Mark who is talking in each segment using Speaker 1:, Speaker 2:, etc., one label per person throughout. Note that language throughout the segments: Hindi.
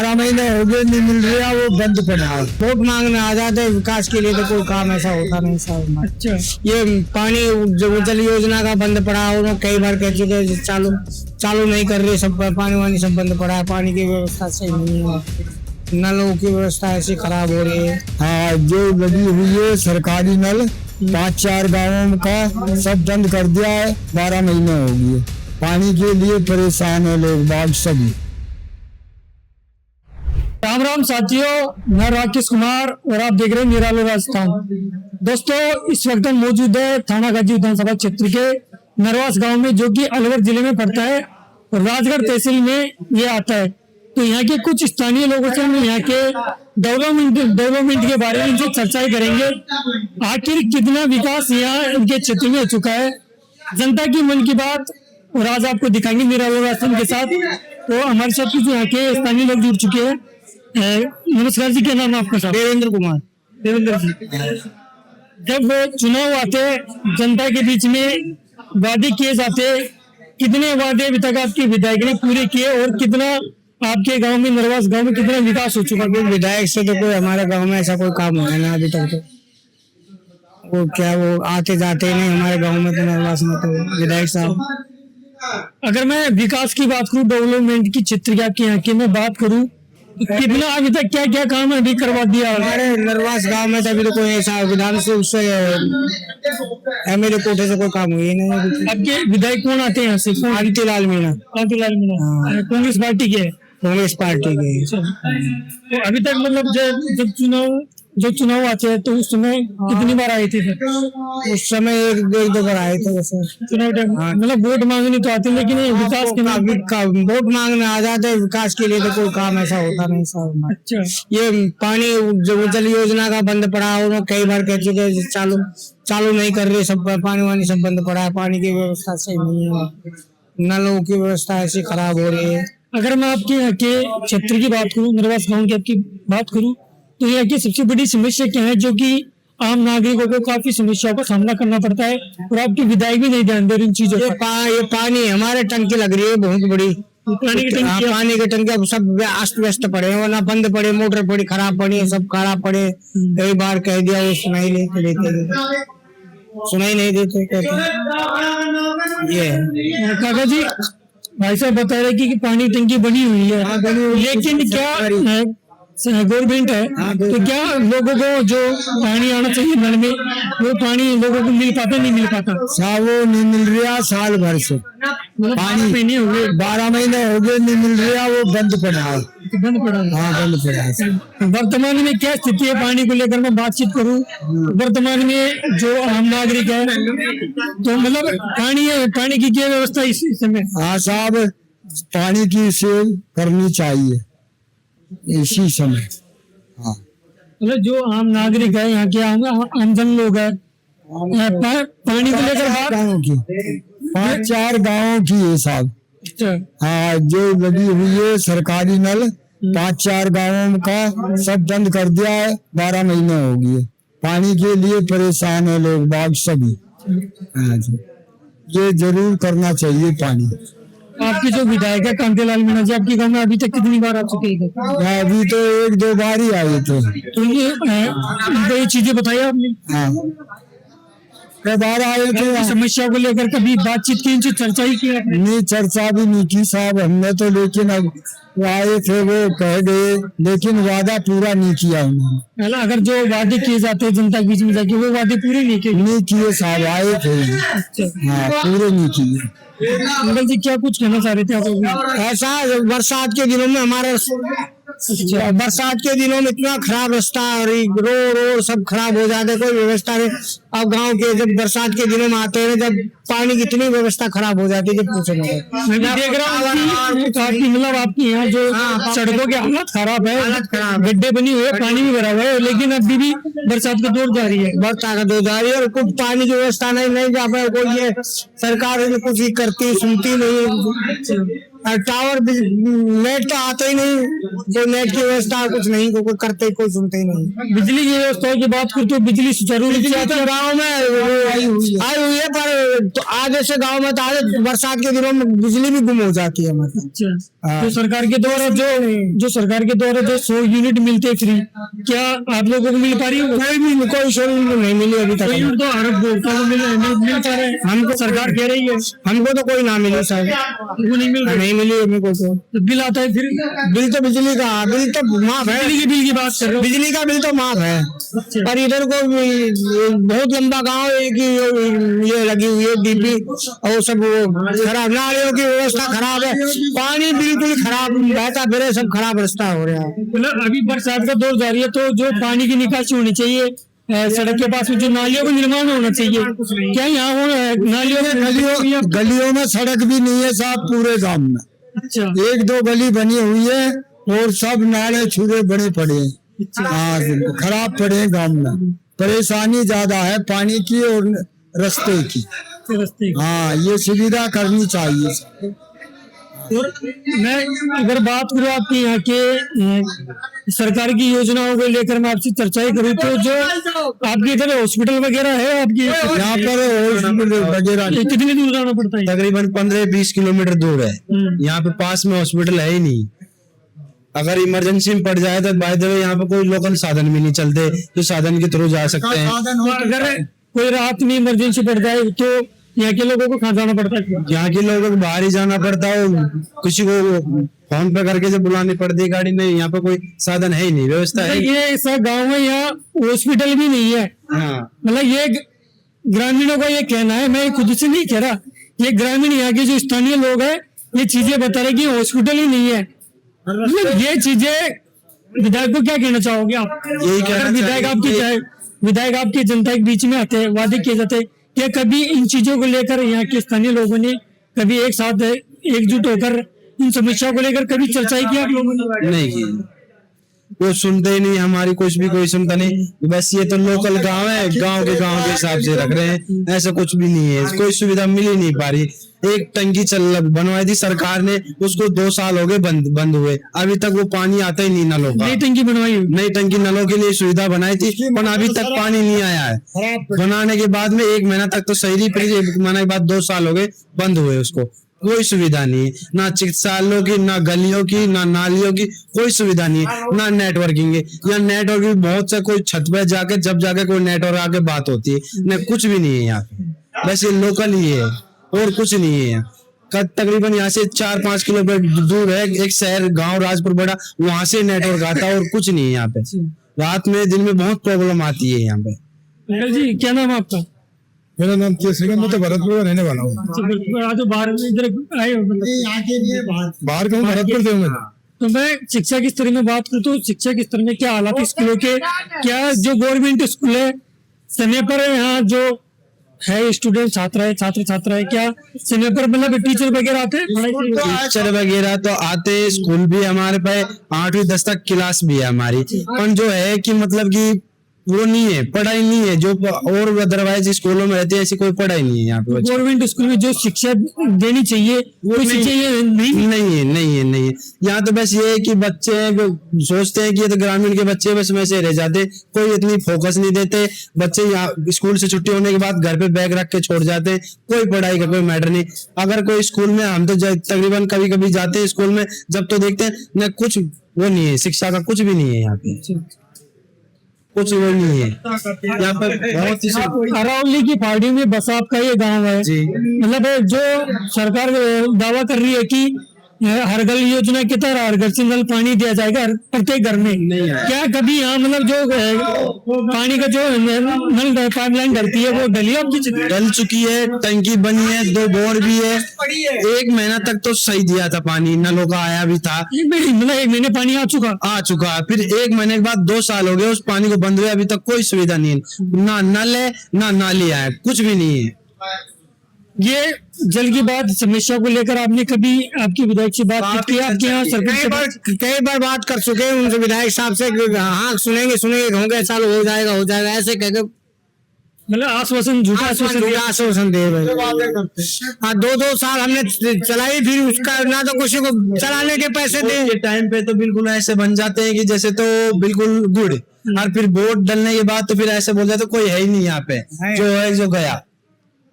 Speaker 1: 12 महीने हो गए नहीं मिल रहा, वो बंद पड़ा है। वोट मांगने आ जाते, विकास के लिए तो कोई काम ऐसा होता नहीं साहब।
Speaker 2: अच्छा,
Speaker 1: ये पानी जो जल योजना का बंद पड़ा है, उन्होंने कई बार कह चुके हैं चालू नहीं कर रहे, सब पानी वानी सब बंद पड़ा है, पानी की व्यवस्था सही नहीं है, नलों की व्यवस्था ऐसी खराब हो रही है। हाँ, जो लगी हुई है सरकारी नल 5-4 गाँवों का सब बंद कर दिया है, 12 महीने हो गए। पानी के लिए परेशान है लोग बाग सभी।
Speaker 2: राम राम साथियों, मैं राकेश कुमार और आप देख रहे हैं निराला राजस्थान। दोस्तों, इस वक्त हम मौजूद है थाना गाजी विधानसभा क्षेत्र के नरवास गांव में, जो कि अलवर जिले में पड़ता है और राजगढ़ तहसील में ये आता है। तो यहाँ के कुछ स्थानीय लोगों से हम यहाँ के डेवलपमेंट के बारे में इनसे चर्चाएं करेंगे। आखिर कितना विकास यहाँ इनके क्षेत्र में हो चुका है, जनता की मन की बात, और आज आपको दिखाएंगे निराला राजस्थान के साथ। तो हमारे साथ कुछ यहाँ के स्थानीय लोग जुड़ चुके हैं। नमस्कार जी, क्या नाम है आपका? साहब
Speaker 1: देवेंद्र कुमार।
Speaker 2: देवेंद्र जी, जब चुनाव आते जनता के बीच में वादे किए जाते, कितने वादे अभी तक आपके विधायक ने पूरे किए और कितना आपके गांव में, नरवास गांव में कितना विकास हो चुका है?
Speaker 1: विधायक से तो कोई हमारे गांव में ऐसा कोई काम हुआ ना अभी तक। तो वो क्या, वो आते जाते नहीं हमारे गांव में, तो नरवास में तो विधायक साहब।
Speaker 2: अगर मैं विकास की बात करूं, डेवलपमेंट की क्षेत्र की आपके यहाँ की मैं बात करूं, तो कितना अभी तक क्या क्या काम अभी करवा दिया
Speaker 1: हमारे नरवास गांव में? तो अभी तो कोई ऐसा विधान से उससे एमएलए कोटे से कोई काम हुई नहीं अभी तक।
Speaker 2: आपके विधायक कौन आते हैं यहाँ से?
Speaker 1: कांतिलाल मीणा।
Speaker 2: कांतिलाल मीणा कांग्रेस पार्टी के?
Speaker 1: कांग्रेस पार्टी के।
Speaker 2: तो अभी तक मतलब जब चुनाव आते हैं तो उस समय कितनी बार आए थे?
Speaker 1: उस समय एक दो बार आए थे वैसे
Speaker 2: चुनाव टाइम। मतलब वोट मांगने तो आते, लेकिन ये विकास के नाम
Speaker 1: वोट मांगने आ जाते, विकास के लिए तो कोई काम ऐसा होता नहीं साहब।
Speaker 2: अच्छा,
Speaker 1: ये पानी जो जल योजना का बंद पड़ा है, उन्होंने कई बार कह चुके हैं चालू नहीं कर रहे, सब पानी वानी सब बंद पड़ा है, पानी की व्यवस्था सही नहीं है, नलों की व्यवस्था ऐसी खराब हो रही है।
Speaker 2: अगर मैं आपके यहाँ के क्षेत्र की बात करूँ, नरवास गाँव की आपकी बात करूँ, तो यहाँ की सबसे बड़ी समस्या क्या है, जो कि आम नागरिकों को काफी समस्याओं का सामना करना पड़ता है और आपके विधायक भी नहीं ध्यान दे रहे इन चीजों
Speaker 1: ये पानी हमारे टंकी लग रही है बहुत बड़ी, पानी की टंकी अब सब अस्त व्यस्त पड़े, वरना बंद पड़े, मोटर पड़ी खराब पड़ी, सब खराब पड़े। कई बार कह दिया, वो सुनाई नहीं देते कहते। ये
Speaker 2: काका जी, भाई साहब बता रहे कि पानी टंकी बनी हुई है, लेकिन क्या गवर्नमेंट है, तो क्या लोगों को जो पानी आना चाहिए नल में, वो पानी लोगों को मिल पाता नहीं मिल पाता?
Speaker 1: साहब वो नहीं मिल रहा साल भर से, पानी
Speaker 2: महीने हो गए,
Speaker 1: 12 महीने हो गए नहीं मिल रहा, वो बंद पड़ा है।
Speaker 2: बंद पड़ा है?
Speaker 1: हाँ, बंद पड़ा है।
Speaker 2: वर्तमान में क्या स्थिति है पानी को लेकर मैं बातचीत करूं, वर्तमान में जो आम नागरिक है, तो मतलब पानी की क्या व्यवस्था इस समय?
Speaker 1: हाँ साहब, पानी की सेव करनी चाहिए इसी समय। हाँ,
Speaker 2: मतलब जो आम नागरिक है, यहाँ के आमजन लोग है, पानी को लेकर बात
Speaker 1: 5-4 गाँव की है साहब।
Speaker 2: अच्छा,
Speaker 1: हाँ, जो लगी हुई है सरकारी नल 5-4 गाँवों का सब बंद कर दिया है, 12 महीने हो गए। पानी के लिए परेशान है लोग बाग सभी। हाँ जी, ये जरूर करना चाहिए पानी।
Speaker 2: आपके जो विधायक है कांतिलाल मीणा जी, आपके गांव में अभी तक कितनी बार आ चुके हैं?
Speaker 1: अभी तो 1-2 बार ही आए थे।
Speaker 2: तो ये चीजें बताई आपने?
Speaker 1: हाँ, कई बार आए थे।
Speaker 2: समस्या को लेकर कभी बातचीत की, इनसे चर्चा ही की आपने?
Speaker 1: नहीं, चर्चा भी नहीं की साहब हमने तो, लेकिन अब आए थे वो कह गए, लेकिन वादा पूरा नहीं किया उन्होंने।
Speaker 2: अगर जो वादे किए जाते हैं जनता के बीच में जाके, वो वादे पूरे नहीं
Speaker 1: किए साहब, आए थे।
Speaker 2: अच्छा,
Speaker 1: हाँ, पूरे नहीं किए।
Speaker 2: अंकल जी, क्या कुछ कहना चाह रहे थे आप?
Speaker 1: ऐसा बरसात के दिनों में हमारा बरसात के दिनों में इतना खराब रास्ता, रोड सब खराब हो जाते, कोई व्यवस्था नहीं। अब गांव के जब बरसात के दिनों में आते हैं, जब पानी की इतनी व्यवस्था खराब हो जाती है, जब पूछो मत।
Speaker 2: मैं देख रहा हूँ काफी, मतलब आपकी यहाँ जो सड़कों की हालत खराब है, गड्ढे बनी हुए, पानी भी भरा हुआ है, लेकिन अभी भी बरसात का दौर जारी है।
Speaker 1: बरसात का दौर जारी है और कुछ पानी की व्यवस्था नहीं जा पाए, कोई ये सरकार कुछ ही करती सुनती नहीं। टावर नेट तो आता ही नहीं, कोई नेट की व्यवस्था कुछ नहीं, कोई करते कोई सुनते ही नहीं।
Speaker 2: बिजली की व्यवस्था की बात करें तो बिजली सुचारू रूप से
Speaker 1: तो गाँव में आई हुई है, पर तो आगे से गाँव में तो आगे बरसात के दिनों में बिजली भी गुम हो जाती है हमारी।
Speaker 2: तो सरकार के द्वारा जो सरकार के द्वारा जो 100 यूनिट मिलते हैं फ्री, क्या आप लोगों को मिल पा रही है?
Speaker 1: कोई यूनिट नहीं मिली अभी तक।
Speaker 2: तो हर उपभोक्ता को मिल पा रहे हैं, हमको सरकार कह रही है,
Speaker 1: हमको तो कोई ना मिली सर,
Speaker 2: वो नहीं मिल रहा,
Speaker 1: नहीं मिली हमको तो
Speaker 2: बिल आता है फिर
Speaker 1: बिल तो बिजली का बिल तो माफ है,
Speaker 2: बिल की बात कर रहे हो,
Speaker 1: बिजली का बिल तो माफ है, पर इधर को बहुत लंबा गांव है कि ये लगी हुई है डीपी और सब खराब, नालियों की व्यवस्था खराब है, पानी बिल्कुल खराब बहता फिर सब खराब रास्ता हो रहा है।
Speaker 2: मतलब अभी बरसात का दौर जारी है तो जो पानी की निकासी होनी चाहिए, सड़क के पास में जो नालियों का निर्माण होना चाहिए, क्या यहाँ हो नालियों
Speaker 3: गलियों में सड़क भी नहीं है साहब पूरे गांव में।
Speaker 2: अच्छा,
Speaker 3: 1-2 गली बनी हुई है और सब नाले छुरे बड़े पड़े हैं। हाँ खराब पड़े हैं गांव में, परेशानी ज्यादा है पानी की और रास्ते की। हाँ ये सुविधा करनी चाहिए।
Speaker 2: और मैं अगर बात करूँ आपके यहाँ के सरकार की योजनाओं को लेकर मैं आपसे चर्चाएं करूँ तो जो आपके इधर हॉस्पिटल वगैरह है आपके
Speaker 3: यहाँ पर हॉस्पिटल वगैरह
Speaker 2: कितनी दूर जाना पड़ता है?
Speaker 4: तकरीबन 15-20 किलोमीटर दूर है। यहाँ पे पास में हॉस्पिटल है ही नहीं। अगर इमरजेंसी में पड़ जाए तो बाय द वे यहाँ पे कोई लोकल साधन भी नहीं चलते जो साधन के थ्रू जा सकते हैं।
Speaker 2: तो अगर कोई रात में इमरजेंसी पड़ जाए तो यहाँ के लोगों को कहाँ जाना पड़ता है?
Speaker 4: यहाँ के लोगों को बाहर ही जाना पड़ता है, किसी को फोन पे करके जब बुलानी पड़ती है गाड़ी में। यहाँ पे कोई साधन है ही नहीं, व्यवस्था है।
Speaker 2: ये ऐसा गाँव में यहाँ हॉस्पिटल भी नहीं है।
Speaker 4: हाँ
Speaker 2: मतलब ये ग्रामीणों का ये कहना है, मैं खुद से नहीं कह रहा, ये ग्रामीण यहाँ के जो स्थानीय लोग हैं ये चीजें बता रहे कि हॉस्पिटल ही नहीं है। मतलब ये चीजें विधायक को क्या कहना चाहोगे आप?
Speaker 4: यही कहना
Speaker 2: अगर विधायक आपकी जनता के बीच में आते हैं, वादे किए जाते हैं, क्या कभी इन चीजों को लेकर यहाँ के स्थानीय लोगों ने कभी एक साथ एकजुट होकर इन समस्याओं को लेकर कभी चर्चा की आप लोगों ने?
Speaker 4: नहीं की, वो सुनते ही नहीं हमारी, कुछ भी कोई सुनता नहीं। बस ये तो लोकल गांव है, गांव के हिसाब से रख रहे हैं, ऐसा कुछ भी नहीं है। कोई सुविधा मिल ही नहीं पा रही। एक टंकी बनवाई थी सरकार ने, उसको 2 साल हो गए बंद हुए, अभी तक वो पानी आता ही नहीं नलों का।
Speaker 2: नई टंकी बनवाई,
Speaker 4: नई टंकी नलों के लिए सुविधा बनाई थी पर अभी तक पानी नहीं आया है। बनाने के बाद में 1 महीना तक तो सही रही, फिर 1 महीने के बाद 2 साल हो गए बंद हुए, उसको कोई सुविधा नहीं है। ना चिकित्सालयों की, ना गलियों की, ना नालियों की, कोई सुविधा नहीं है। ना नेटवर्किंग है, या नेटवर्किंग बहुत से कोई छत पे जाके जब जाके कोई नेटवर्क आके बात होती है, न कुछ भी नहीं है यहाँ पे। बस ये लोकल ही है और कुछ नहीं है यहाँ। तकरीबन यहाँ से 4-5 किलोमीटर दूर है एक शहर, गांव राजपुर बड़ा, वहां से नेटवर्क आता है और कुछ नहीं है यहाँ पे। रात में दिन में बहुत प्रॉब्लम आती है यहाँ पे।
Speaker 2: अंकल जी क्या नाम है आपका?
Speaker 3: मेरा नाम केसरी, मैं तो भरतपुर का रहने वाला हूँ।
Speaker 2: आज तो बाहर इधर आए हो, मतलब
Speaker 3: बाहर का हूँ, भरतपुर से हूँ मैं।
Speaker 2: तो मैं शिक्षा के स्तर में बात करूँ तो शिक्षा के स्तर में क्या हालात है स्कूलों के? क्या जो गवर्नमेंट स्कूल है समय पर यहाँ जो है स्टूडेंट छात्र है क्या समय पर मतलब टीचर वगैरह आते हैं?
Speaker 4: टीचर वगैरह तो आते हैं, स्कूल भी हमारे पे 8वीं-10 तक क्लास भी है हमारी, पर जो है कि मतलब कि वो नहीं है, पढ़ाई नहीं है जो और अदरवाइज स्कूलों में रहती है, ऐसी कोई पढ़ाई नहीं है यहाँ पे।
Speaker 2: गवर्नमेंट स्कूल में जो शिक्षा देनी चाहिए वो
Speaker 4: नहीं है। यहाँ तो बस ये है कि बच्चे सोचते हैं कि ये तो ग्रामीण के बच्चे बस में से रह जाते, कोई इतनी फोकस नहीं देते। बच्चे यहाँ स्कूल से छुट्टी होने के बाद घर पे बैग रख के छोड़ जाते, कोई पढ़ाई का कोई मैटर नहीं। अगर कोई स्कूल में, हम तो तकरीबन कभी कभी जाते हैं स्कूल में, जब तो देखते हैं न कुछ वो नहीं है, शिक्षा का कुछ भी नहीं है यहाँ पे, कुछ वो नहीं है यहाँ पर। बहुत ही
Speaker 2: अरावली की पहाड़ी में बसा आपका ये गांव है
Speaker 4: जी।
Speaker 2: मतलब जो सरकार दावा कर रही है कि हर घर योजना की तरह हर घर से नल पानी दिया जाएगा प्रत्येक घर में, क्या कभी यहाँ मतलब जो पानी का जो नल पाइपलाइन डलती है वो डली आपकी?
Speaker 4: डल चुकी है, टंकी बनी है, 2 बोर भी है। 1 महीना तक तो सही दिया था पानी, नलों का आया भी था।
Speaker 2: मतलब 1 महीने पानी आ चुका
Speaker 4: फिर 1 महीने के बाद 2 साल हो गए उस पानी को बंद हुए, अभी तक कोई सुविधा नहीं है, ना नल है ना नाली है, कुछ भी नहीं है।
Speaker 2: ये जल की बात समस्या को लेकर आपने कभी आपकी विधायक से बात की? आपके यहाँ सरपंच
Speaker 1: कई बार बात कर चुके हैं उनसे, विधायक साहब से। हाँ सुनेंगे होंगे, साल हो जाएगा ऐसे कहकर
Speaker 2: मतलब आश्वासन, झूठा आश्वासन दिया।
Speaker 1: झूठा आश्वासन दे रहे हैं। हाँ, 2-2 साल हमने चलाई, फिर उसका ना तो किसी को चलाने के पैसे दे।
Speaker 4: के टाइम पे तो बिल्कुल ऐसे बन जाते हैं कि जैसे तो बिल्कुल गुड़, और फिर वोट डलने के बाद तो फिर ऐसे बोल जाते कोई है ही नहीं यहाँ पे, जो है जो गया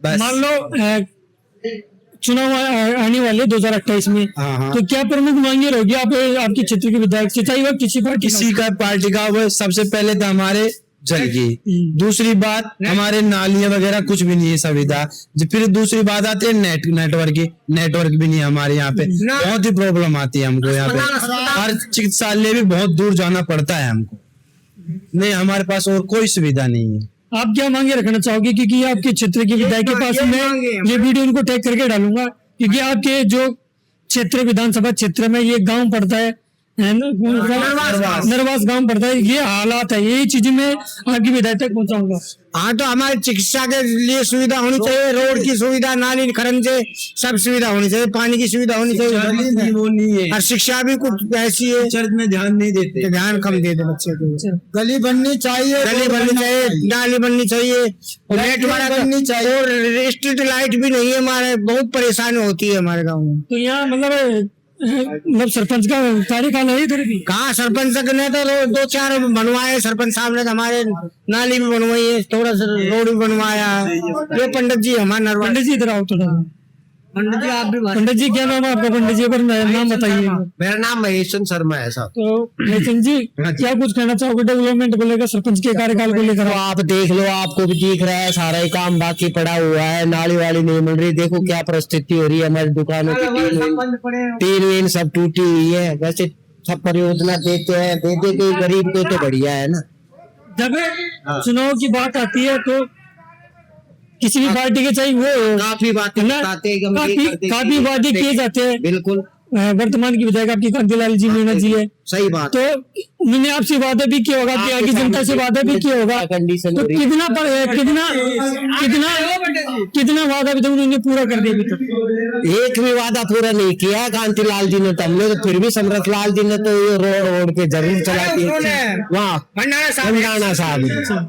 Speaker 4: बस।
Speaker 2: मान लो चुनाव आने वाले 2028 में,
Speaker 4: हाँ।
Speaker 2: तो क्या प्रमुख मांगे रहोगी आप आपके क्षेत्र के विधायक, सिंचाई व किसी पार्टी
Speaker 4: किसी का पार्टी का वो सबसे पहले तो हमारे जल की, दूसरी बात हमारे नालियां वगैरह कुछ भी नहीं है सुविधा, फिर दूसरी बात आती है नेटवर्क की, नेटवर्क भी नहीं है हमारे यहाँ पे, बहुत ही प्रॉब्लम आती है हमको यहाँ पे, हर चिकित्सालय भी बहुत दूर जाना पड़ता है हमको, नहीं हमारे पास और कोई सुविधा नहीं है।
Speaker 2: आप क्या मांगे रखना चाहोगे, क्योंकि आपके क्षेत्र के विधायक के पास मैं ये वीडियो उनको टैग करके डालूंगा, क्योंकि आपके जो क्षेत्र विधानसभा क्षेत्र में ये गांव पड़ता है ना, नरवास गांव पड़ता है, ये हालात है, यही चीजें मैं आपकी विधायक तक पहुंचाऊंगा।
Speaker 1: हाँ, तो हमारी चिकित्सा के लिए सुविधा होनी चाहिए, रोड की सुविधा, नाली खरन से सब सुविधा होनी चाहिए, पानी की सुविधा होनी चाहिए,
Speaker 4: वो नहीं है,
Speaker 1: और शिक्षा भी कुछ ऐसी है,
Speaker 4: चर्च में ध्यान नहीं देते,
Speaker 1: ध्यान कम दे दे बच्चे को।
Speaker 3: गली बननी चाहिए,
Speaker 1: गली बननी चाहिए, नाली बननी चाहिए, नेटवर्क बननी चाहिए, और स्ट्रीट लाइट भी नहीं है हमारे, बहुत परेशानी होती है हमारे गाँव में।
Speaker 2: तो यहाँ मतलब सरपंच का कार्यकाल है इधर भी?
Speaker 1: कहाँ सरपंच ने तो 2-4 बनवाए, सरपंच साहब ने तो हमारे नाली भी बनवाई है, थोड़ा सा रोड भी बनवाया है। ये पंडित जी हमारे नरवा,
Speaker 2: पंडित जी इधर आओ थोड़ा।
Speaker 1: पंडित जी आप भी
Speaker 2: पंडित जी क्या नाम है आपका? पंडित जी पर नाम बताइए।
Speaker 1: मेरा नाम महेश चंद्र शर्मा है साहब।
Speaker 2: तो नितिन जी क्या कुछ कहना चाहोगे डेवलपमेंट को लेकर, सरपंच के कार्यकाल को लेकर?
Speaker 5: आप देख लो, आपको भी दिख रहा है, सारा ही काम बाकी पड़ा हुआ है, नाली वाली नहीं मिल रही, देखो क्या परिस्थिति हो रही है, हमारी दुकानों की टीन वीन सब टूटी हुई है। वैसे सब परियोजना देते हैं, दे दे के गरीब को तो बढ़िया है ना।
Speaker 2: जब चुनाव की बात आती है तो किसी भी पार्टी के चाहिए वो
Speaker 5: काफी बातें बताते हैं,
Speaker 2: काफी वादे किए जाते हैं।
Speaker 5: बिल्कुल
Speaker 2: वर्तमान की विधायक आपकी कांतिलाल जी मीणा जी है,
Speaker 5: सही बात।
Speaker 2: तो उन्होंने आपसे वादा भी किया होगा, आपकी आगे जनता से वादा भी किया होगा,
Speaker 5: कंडीशन
Speaker 2: तो कितना कितना वादा भी तो उन्होंने पूरा कर दिया अभी तक?
Speaker 5: एक भी वादा पूरा नहीं किया कांतिलाल जी ने, तो हमने तो फिर भी समरथ लाल जी ने तो ये रोड पे जरूर चलाती है, वहाँ भंडाना साहब,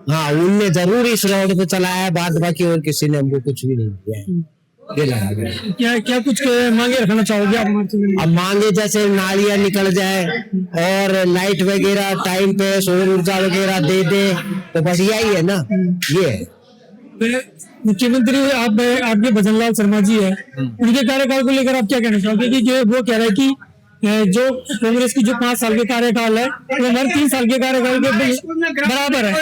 Speaker 5: हाँ उनने जरूर इस रोड पे चलाया, बाद बाकी और किसी ने हमको कुछ भी नहीं दिया है। ये लगा गया।
Speaker 2: क्या क्या कुछ मांगे रखना चाहोगे आप?
Speaker 5: अब मांगे जैसे नालियां निकल जाए और लाइट वगैरह टाइम पे, सौर ऊर्जा वगैरह दे दे तो बढ़िया ही है ना। ये
Speaker 2: मुख्यमंत्री आपके भजनलाल शर्मा जी है, उनके कार्यकाल को लेकर आप क्या कहना चाहोगे? कि वो कह रहे हैं कि जो कांग्रेस की जो 5 साल के कार्यकाल है वो हर 3 साल के कार्यकाल के बराबर है।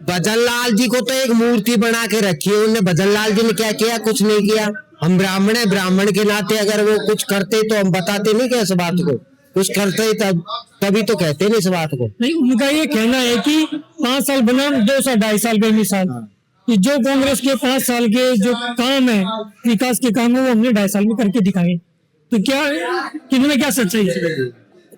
Speaker 5: भजनलाल जी को तो एक मूर्ति बना के रखी है उन्होंने। भजनलाल जी ने क्या किया? कुछ नहीं किया। हम ब्राह्मण है, ब्राह्मण के नाते अगर वो कुछ करते तो हम बताते नहीं क्या इस बात को, कुछ करते तभी तो कहते नहीं इस बात को।
Speaker 2: नहीं, उनका ये कहना है कि 5 साल बनाम 2-2.5 साल का मिसाल, कि जो कांग्रेस के 5 साल के जो काम है, विकास के काम है, वो हमने 2.5 साल में करके दिखाए। तो क्या कितने क्या सच्चाई है?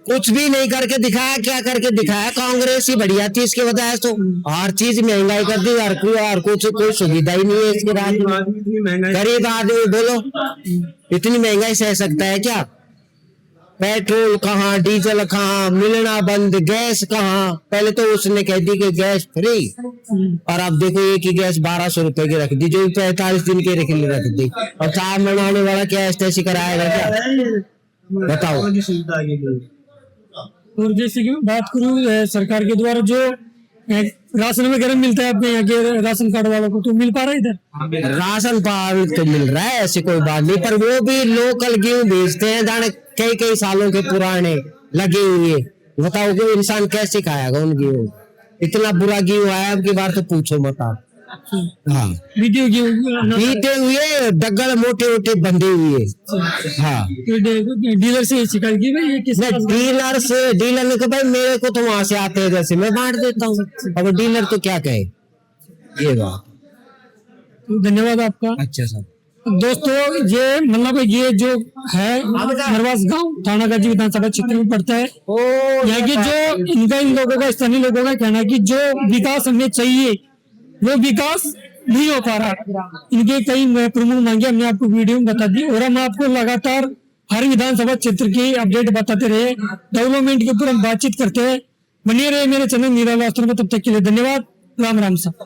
Speaker 5: कुछ भी नहीं करके दिखाया। क्या करके दिखाया? कांग्रेस ही बढ़िया थी, इसके वजह तो हर चीज महंगाई कर दी, हर कुछ कोई सुविधा ही नहीं है इसके राज्य में। गरीब आदमी बोलो इतनी महंगाई सह सकता है क्या? पेट्रोल कहाँ, डीजल कहाँ, मिलना बंद, गैस कहाँ। पहले तो उसने कह दी कि गैस फ्री, और अब देखो एक ही गैस 1200 रुपए की रख दी, जो 45 दिन के रख दी। और चाय बनाने वाला क्या ऐसी कराएगा क्या? बताओ।
Speaker 2: और जैसे कि बात करूँ सरकार के द्वारा जो राशन वगैरह मिलता है आपके यहाँ के राशन कार्ड वालों को, तो मिल पा रहा है इधर?
Speaker 5: राशन पानी तो मिल रहा है, ऐसी कोई बात नहीं, पर वो भी लोकल गेहूं बेचते हैं, जाने कई सालों के पुराने लगे हुए। बताओ कि इंसान कैसे खाएगा उन गेहूं? इतना बुरा गेहूं आया अब की बार तो पूछो मत आप। हाँ, बीते हुए डगल मोटे बंधे हुए। हाँ,
Speaker 2: डीलर से शिकायत की भाई,
Speaker 5: डीलर ने कहा भाई मेरे को तो वहां से आते हैं, जैसे मैं बांट देता हूँ। अब डीलर तो क्या कहे, ये बात।
Speaker 2: धन्यवाद आपका।
Speaker 5: अच्छा सर।
Speaker 2: दोस्तों ये मतलब ये जो है नरवास गांव थाना गाजी विधानसभा क्षेत्र में पड़ता है। यहाँ की जो इन लोगों का, स्थानीय लोगों का कहना है कि जो विकास हमें चाहिए वो विकास नहीं हो पा रहा। इनके कई प्रमुख मांगे हमने आपको वीडियो में बता दी, और हम आपको लगातार हर विधानसभा क्षेत्र की अपडेट बताते रहे, डेवलपमेंट के ऊपर हम बातचीत करते हैं। बने रहे मेरे चैनल निराला अस्त्र में। तब तक के लिए धन्यवाद। राम राम साहब।